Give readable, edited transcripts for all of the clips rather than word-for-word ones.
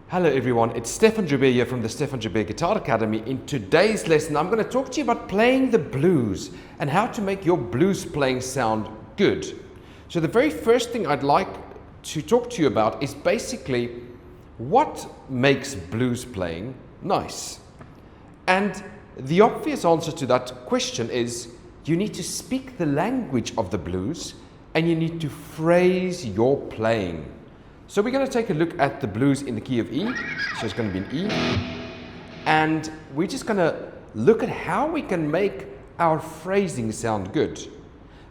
Hello everyone, it's Stefan Joubert here from the Stefan Joubert Guitar Academy. In today's lesson, I'm going to talk to you about playing the blues and how to make your blues playing sound good. So the very first thing I'd like to talk to you about is basically what makes blues playing nice. And the obvious answer to that question is you need to speak the language of the blues and you need to phrase your playing. So we're going to take a look at the blues in the key of E. So it's going to be an E. And we're just going to look at how we can make our phrasing sound good.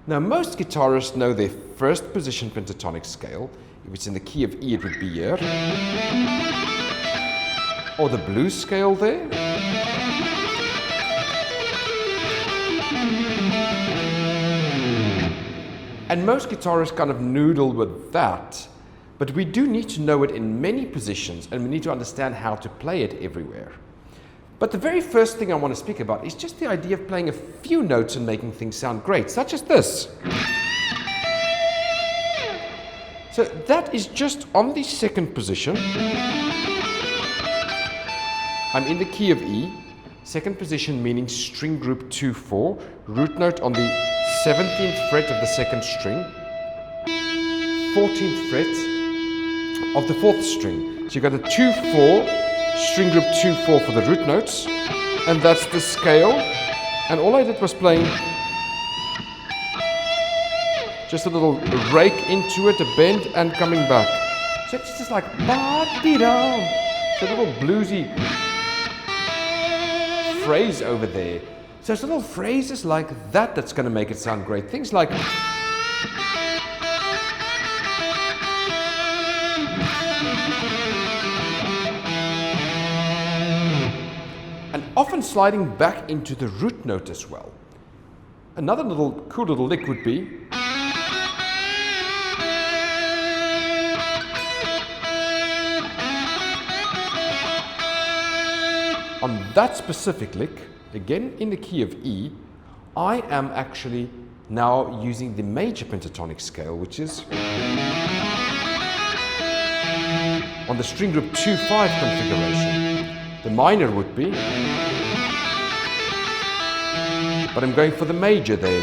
Now, most guitarists know their first position pentatonic scale. If it's in the key of E, it would be here. Or the blues scale there. And most guitarists kind of noodle with that. But we do need to know it in many positions, and we need to understand how to play it everywhere. But the very first thing I want to speak about is just the idea of playing a few notes and making things sound great, such as this. So that is just on the second position. I'm in the key of E, second position meaning string group 2-4, root note on the 17th fret of the second string, 14th fret of the 4th string. So you've got a 2-4, string group 2-4 for the root notes, and that's the scale. And all I did was playing just a little rake into it, a bend, and coming back. So it's just like ba-dee-da. It's a little bluesy phrase over there. So it's little phrases like that that's going to make it sound great. Things like and often sliding back into the root note as well. Another cool little lick would be on that specific lick, again in the key of E, I am actually now using the major pentatonic scale, which is on the string group 2-5 configuration. The minor would be, but I'm going for the major there.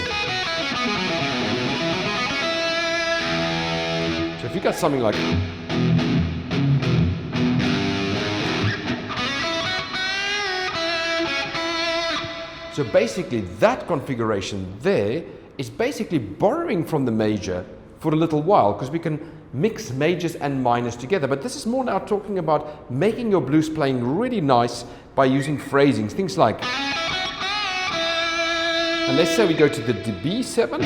So if you got something like so basically that configuration there is basically borrowing from the major for a little while, because we can mix majors and minors together. But this is more now talking about making your blues playing really nice by using phrasings, things like, and let's say we go to the B7.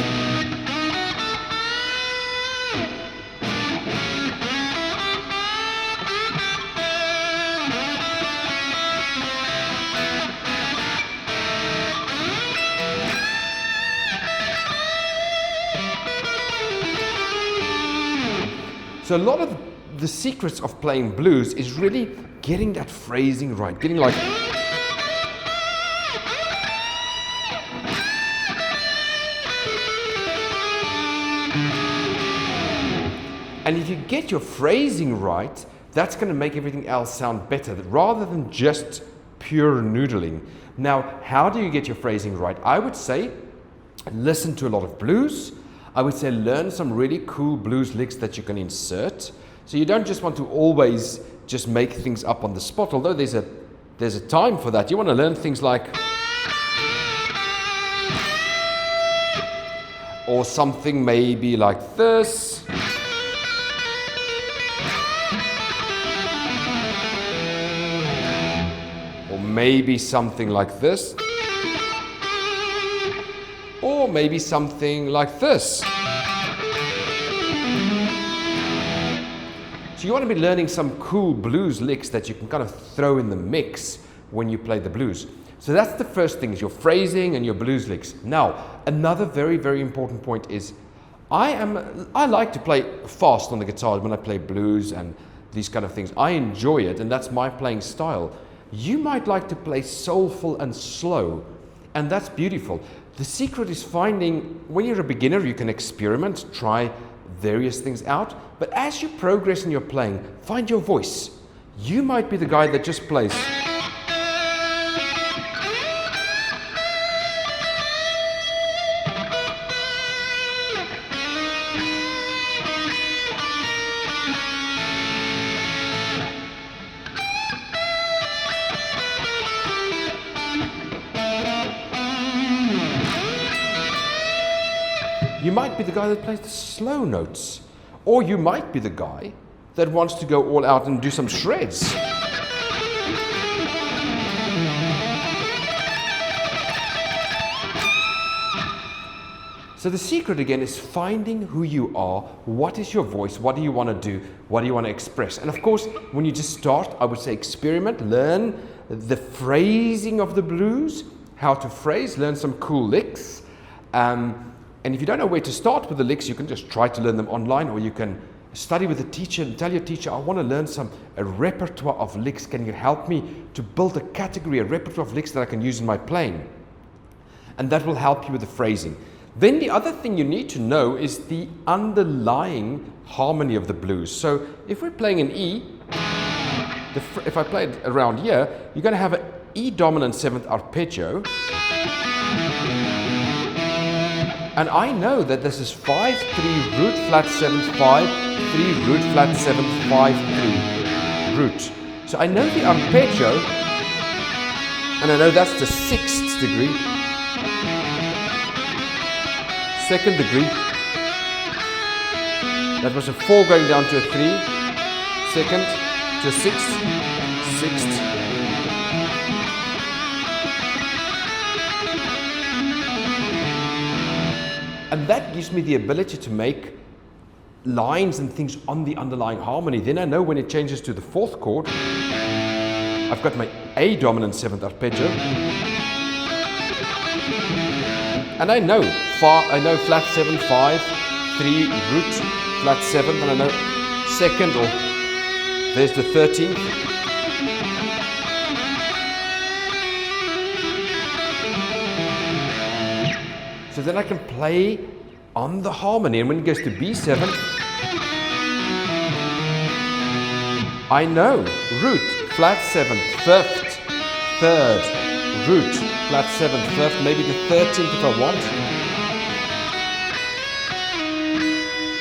So a lot of the secrets of playing blues is really getting that phrasing right, getting like, and if you get your phrasing right, that's going to make everything else sound better rather than just pure noodling. Now, how do you get your phrasing right? I would say listen to a lot of blues. I would say learn some really cool blues licks that you can insert. So you don't just want to always just make things up on the spot, although there's a time for that. You want to learn things like, or something maybe like this. Or maybe something like this. Or maybe something like this. So you want to be learning some cool blues licks that you can kind of throw in the mix when you play the blues. So that's the first thing, is your phrasing and your blues licks. Now, another very, very important point is I like to play fast on the guitar when I play blues and these kind of things. I enjoy it, and that's my playing style. You might like to play soulful and slow, and that's beautiful. The secret is finding, when you're a beginner, you can experiment, try various things out, but as you progress in your playing, find your voice. You might be the guy that just plays. You might be the guy that plays the slow notes. Or you might be the guy that wants to go all out and do some shreds. So the secret again is finding who you are, what is your voice, what do you want to do, what do you want to express. And of course, when you just start, I would say experiment, learn the phrasing of the blues, how to phrase, learn some cool licks. And if you don't know where to start with the licks, you can just try to learn them online, or you can study with a teacher and tell your teacher, I want to learn a repertoire of licks. Can you help me to build a category, a repertoire of licks that I can use in my playing? And that will help you with the phrasing. Then the other thing you need to know is the underlying harmony of the blues. So if we're playing an E, if I play it around here, you're going to have an E dominant 7th arpeggio. And I know that this is 5, 3, root, flat, 7, 5, 3, root, flat, 7, 5, 3, root. So I know the arpeggio, and I know that's the 6th degree, 2nd degree. That was a 4 going down to a 3, 2nd to a 6th, 6th. And that gives me the ability to make lines and things on the underlying harmony. Then I know when it changes to the 4th chord, I've got my A dominant 7th arpeggio. And I know flat 7, 5, 3, root, flat 7, and I know 2nd, or there's the 13th. So then I can play on the harmony, and when it goes to B7, I know root, flat 7, 5th, 3rd, root, flat 7, 5th, maybe the 13th if I want.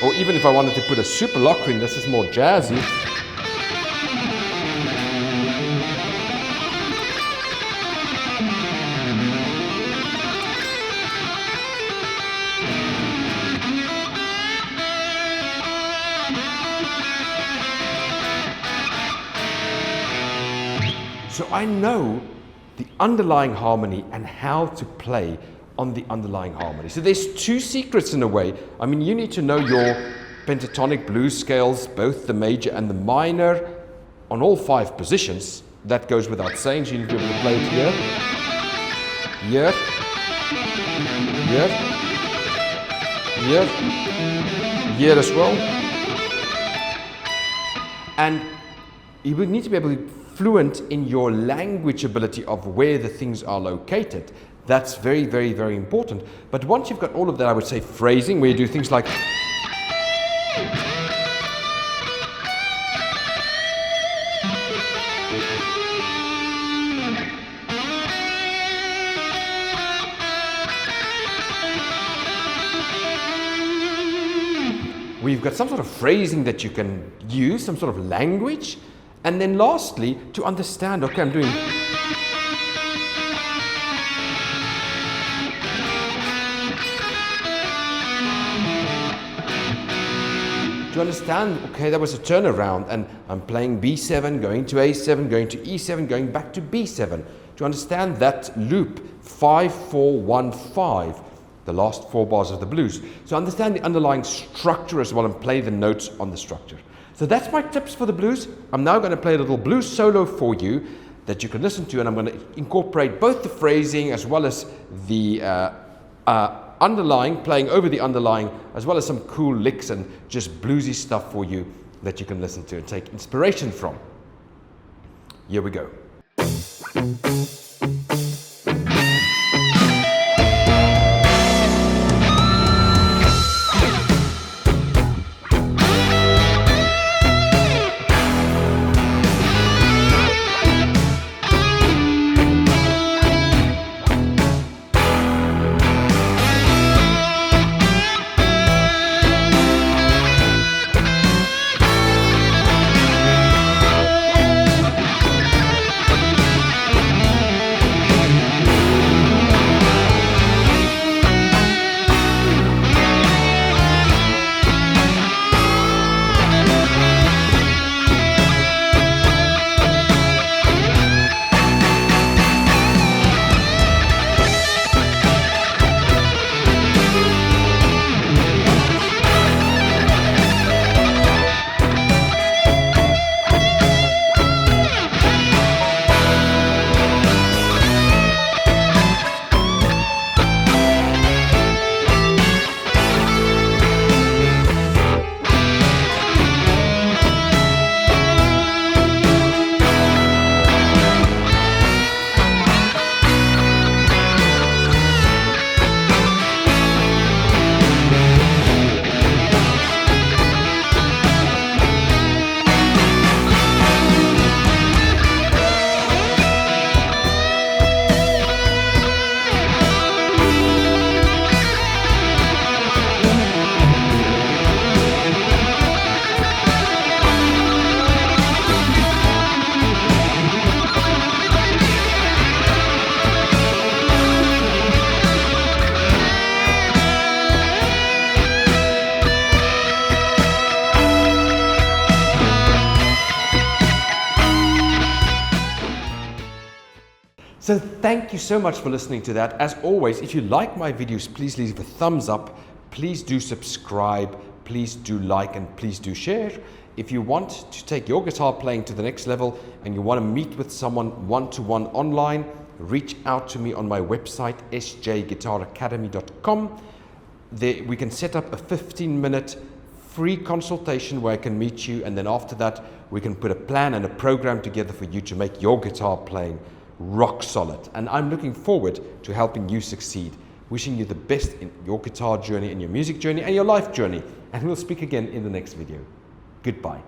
Or even if I wanted to put a super locker in, this is more jazzy. So I know the underlying harmony and how to play on the underlying harmony. So there's two secrets in a way. I mean, you need to know your pentatonic blues scales, both the major and the minor, on all 5 positions. That goes without saying, so you need to be able to play it here, here, here, here as well. And you would need to be able to fluent in your language ability of where the things are located. That's very, very, very important. But once you've got all of that, I would say phrasing, where you do things like we've got some sort of phrasing that you can use, some sort of language. And then lastly, to understand, okay, I'm doing to understand, okay, there was a turnaround and I'm playing B7, going to A7, going to E7, going back to B7. To understand that loop, 5, 4, 1, 5, the last 4 bars of the blues. So understand the underlying structure as well and play the notes on the structure. So that's my tips for the blues. I'm now going to play a little blues solo for you that you can listen to, and I'm going to incorporate both the phrasing as well as the underlying, playing over the underlying, as well as some cool licks and just bluesy stuff for you that you can listen to and take inspiration from. Here we go. So thank you so much for listening to that. As always, if you like my videos, please leave a thumbs up. Please do subscribe. Please do like and please do share. If you want to take your guitar playing to the next level and you want to meet with someone one-to-one online, reach out to me on my website, sjguitaracademy.com. There, we can set up a 15-minute free consultation where I can meet you, and then after that, we can put a plan and a program together for you to make your guitar playing rock solid. And I'm looking forward to helping you succeed. Wishing you the best in your guitar journey, in your music journey, and your life journey. And we'll speak again in the next video. Goodbye.